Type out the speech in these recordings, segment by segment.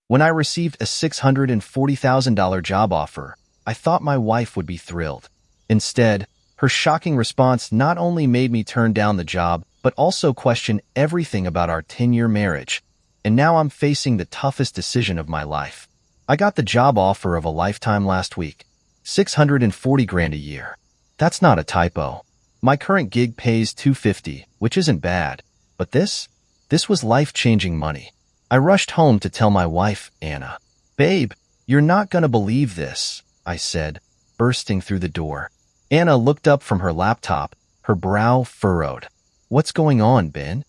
When I received a $640,000 job offer, I thought my wife would be thrilled. Instead, her shocking response not only made me turn down the job, but also question everything about our 10-year marriage. And now I'm facing the toughest decision of my life. I got the job offer of a lifetime last week. 640 grand a year. That's not a typo. My current gig pays 250, which isn't bad. But this was life-changing money. I rushed home to tell my wife, Anna. Babe, you're not gonna believe this, I said, bursting through the door. Anna looked up from her laptop, her brow furrowed. What's going on, Ben?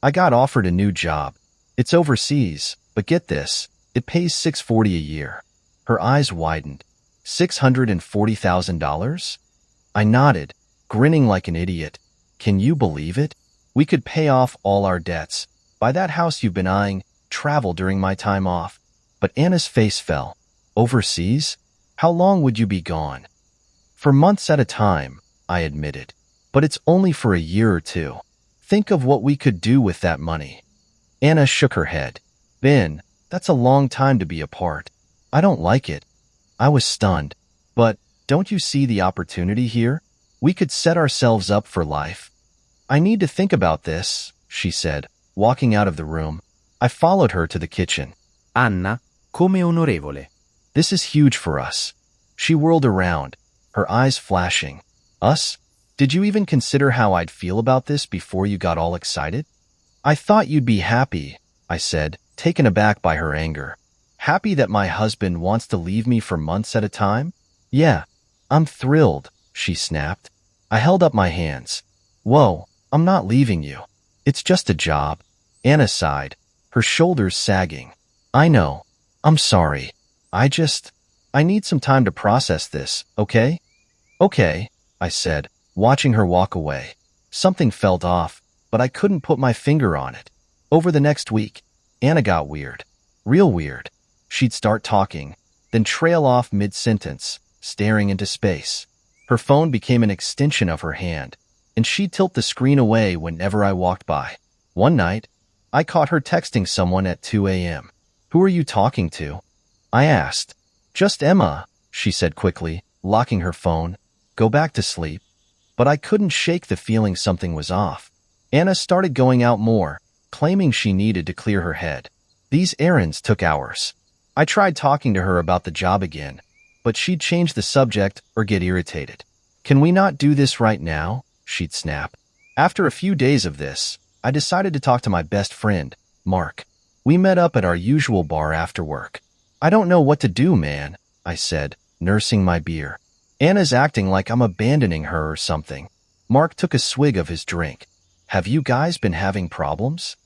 I got offered a new job. It's overseas, but get this, it pays $640 a year. Her eyes widened. $640,000? I nodded, grinning like an idiot. Can you believe it? We could pay off all our debts, buy that house you've been eyeing, travel during my time off. But Anna's face fell. Overseas? How long would you be gone? For months at a time, I admitted. But it's only for a year or two. Think of what we could do with that money. Anna shook her head. Ben, that's a long time to be apart. I don't like it. I was stunned. But don't you see the opportunity here? We could set ourselves up for life. I need to think about this, she said, walking out of the room. I followed her to the kitchen. Anna, come onorevole. This is huge for us. She whirled around, her eyes flashing. Us? Did you even consider how I'd feel about this before you got all excited? I thought you'd be happy, I said, taken aback by her anger. Happy that my husband wants to leave me for months at a time? Yeah, I'm thrilled, she snapped. I held up my hands. Whoa, I'm not leaving you. It's just a job. Anna sighed, her shoulders sagging. I know. I'm sorry. I need some time to process this, okay? Okay, I said, watching her walk away. Something felt off, but I couldn't put my finger on it. Over the next week, Anna got weird. Real weird. She'd start talking, then trail off mid-sentence, staring into space. Her phone became an extension of her hand, and she'd tilt the screen away whenever I walked by. One night, I caught her texting someone at 2 a.m. Who are you talking to? I asked. Just Emma, she said quickly, locking her phone. Go back to sleep. But I couldn't shake the feeling something was off. Anna started going out more, claiming she needed to clear her head. These errands took hours. I tried talking to her about the job again, but she'd change the subject or get irritated. Can we not do this right now? She'd snap. After a few days of this, I decided to talk to my best friend, Mark. We met up at our usual bar after work. I don't know what to do, man, I said, nursing my beer. Anna's acting like I'm abandoning her or something. Mark took a swig of his drink. Have you guys been having problems?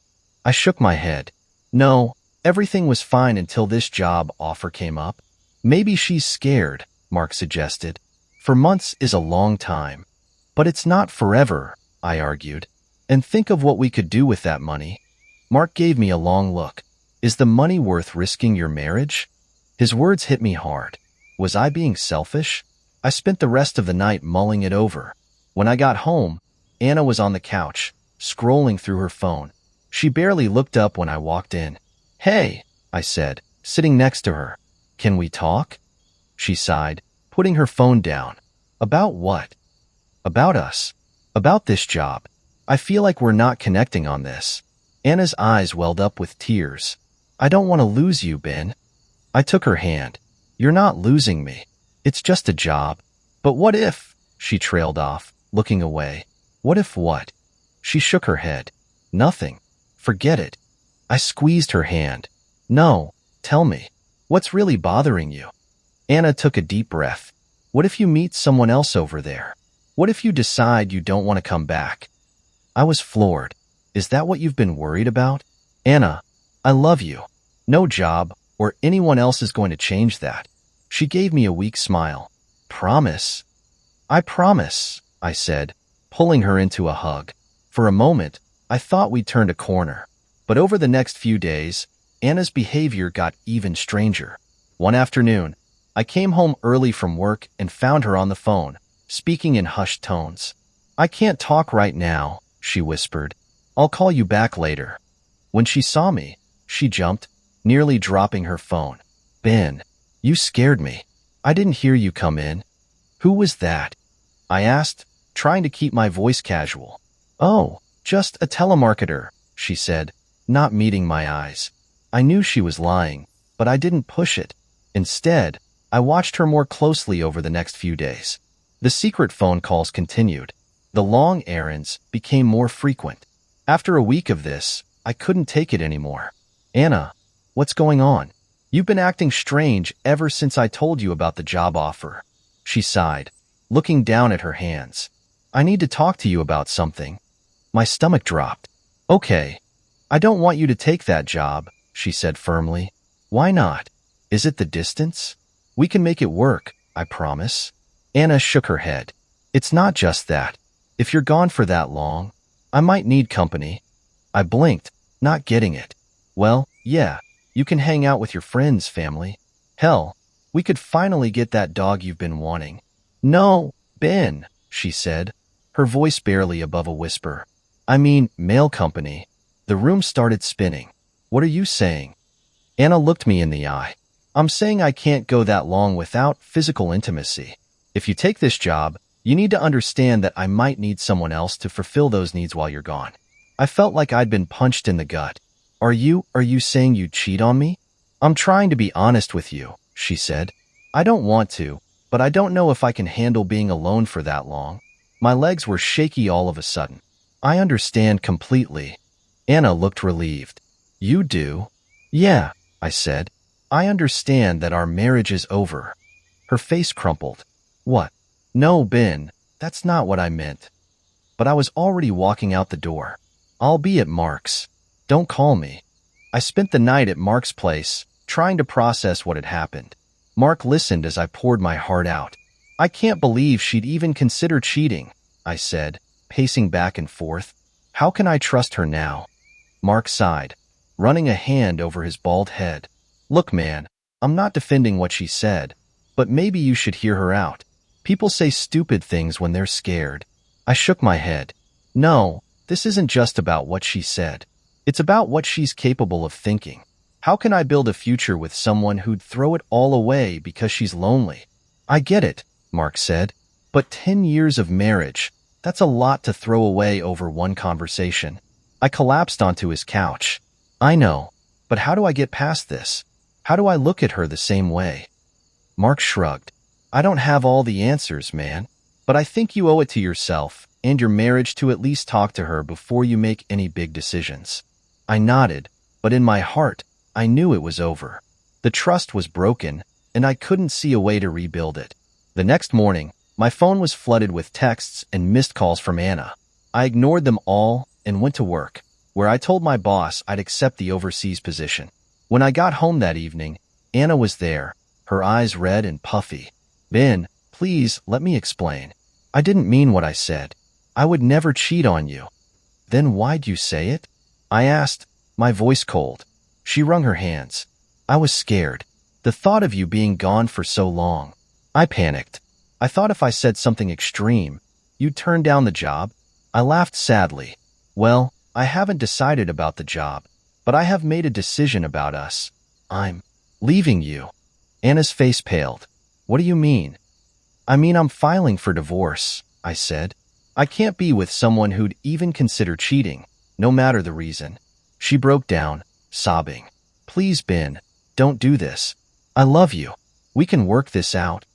I shook my head. No, everything was fine until this job offer came up. Maybe she's scared, Mark suggested. For months is a long time. But it's not forever, I argued. And think of what we could do with that money. Mark gave me a long look. Is the money worth risking your marriage? His words hit me hard. Was I being selfish? I spent the rest of the night mulling it over. When I got home, Anna was on the couch, scrolling through her phone. She barely looked up when I walked in. Hey, I said, sitting next to her. Can we talk? She sighed, putting her phone down. About what? About us. About this job. I feel like we're not connecting on this. Anna's eyes welled up with tears. I don't want to lose you, Ben. I took her hand. You're not losing me. It's just a job. But what if? She trailed off, looking away. What if what? She shook her head. Nothing. Forget it. I squeezed her hand. No, tell me. What's really bothering you? Anna took a deep breath. What if you meet someone else over there? What if you decide you don't want to come back? I was floored. Is that what you've been worried about? Anna, I love you. No job or anyone else is going to change that. She gave me a weak smile. Promise? I promise, I said, pulling her into a hug. For a moment, I thought we'd turned a corner. But over the next few days, Anna's behavior got even stranger. One afternoon, I came home early from work and found her on the phone, speaking in hushed tones. I can't talk right now, she whispered. I'll call you back later. When she saw me, she jumped. nearly dropping her phone. Ben, you scared me. I didn't hear you come in. Who was that? I asked, trying to keep my voice casual. Oh, just a telemarketer, she said, not meeting my eyes. I knew she was lying, but I didn't push it. Instead, I watched her more closely over the next few days. The secret phone calls continued. The long errands became more frequent. After a week of this, I couldn't take it anymore. Anna, what's going on? You've been acting strange ever since I told you about the job offer. She sighed, looking down at her hands. I need to talk to you about something. My stomach dropped. Okay. I don't want you to take that job, she said firmly. Why not? Is it the distance? We can make it work, I promise. Anna shook her head. It's not just that. If you're gone for that long, I might need company. I blinked, not getting it. Well, yeah, you can hang out with your friends, family. Hell, we could finally get that dog you've been wanting. No, Ben, she said, her voice barely above a whisper. I mean, mail company. The room started spinning. What are you saying? Anna looked me in the eye. I'm saying I can't go that long without physical intimacy. If you take this job, you need to understand that I might need someone else to fulfill those needs while you're gone. I felt like I'd been punched in the gut. Are you saying you'd cheat on me? I'm trying to be honest with you, she said. I don't want to, but I don't know if I can handle being alone for that long. My legs were shaky all of a sudden. I understand completely. Anna looked relieved. You do? Yeah, I said. I understand that our marriage is over. Her face crumpled. What? No, Ben, that's not what I meant. But I was already walking out the door. I'll be at Mark's. Don't call me. I spent the night at Mark's place, trying to process what had happened. Mark listened as I poured my heart out. I can't believe she'd even consider cheating, I said, pacing back and forth. How can I trust her now? Mark sighed, running a hand over his bald head. Look, man, I'm not defending what she said, but maybe you should hear her out. People say stupid things when they're scared. I shook my head. No, this isn't just about what she said. It's about what she's capable of thinking. How can I build a future with someone who'd throw it all away because she's lonely? I get it, Mark said, but 10 years of marriage, that's a lot to throw away over one conversation. I collapsed onto his couch. I know, but how do I get past this? How do I look at her the same way? Mark shrugged. I don't have all the answers, man, but I think you owe it to yourself and your marriage to at least talk to her before you make any big decisions. I nodded, but in my heart, I knew it was over. The trust was broken, and I couldn't see a way to rebuild it. The next morning, my phone was flooded with texts and missed calls from Anna. I ignored them all and went to work, where I told my boss I'd accept the overseas position. When I got home that evening, Anna was there, her eyes red and puffy. Ben, please let me explain. I didn't mean what I said. I would never cheat on you. Then why'd you say it? I asked, my voice cold. She wrung her hands. I was scared. The thought of you being gone for so long. I panicked. I thought if I said something extreme, you'd turn down the job. I laughed sadly. Well, I haven't decided about the job, but I have made a decision about us. I'm leaving you. Anna's face paled. What do you mean? I mean I'm filing for divorce, I said. I can't be with someone who'd even consider cheating, no matter the reason. She broke down, sobbing. Please, Ben, don't do this. I love you. We can work this out.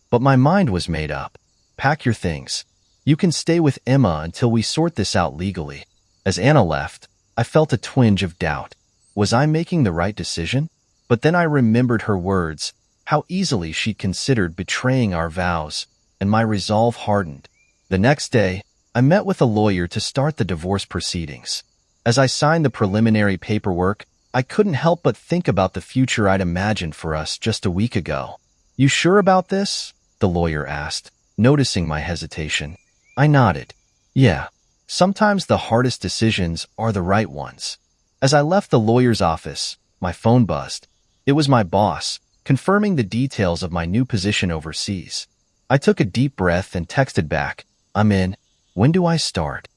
But my mind was made up. Pack your things. You can stay with Emma until we sort this out legally. As Anna left, I felt a twinge of doubt. Was I making the right decision? But then I remembered her words, how easily she'd considered betraying our vows, and my resolve hardened. The next day, I met with a lawyer to start the divorce proceedings. As I signed the preliminary paperwork, I couldn't help but think about the future I'd imagined for us just a week ago. You sure about this? The lawyer asked, noticing my hesitation. I nodded. Yeah, sometimes the hardest decisions are the right ones. As I left the lawyer's office, my phone buzzed. It was my boss, confirming the details of my new position overseas. I took a deep breath and texted back, I'm in. When do I start?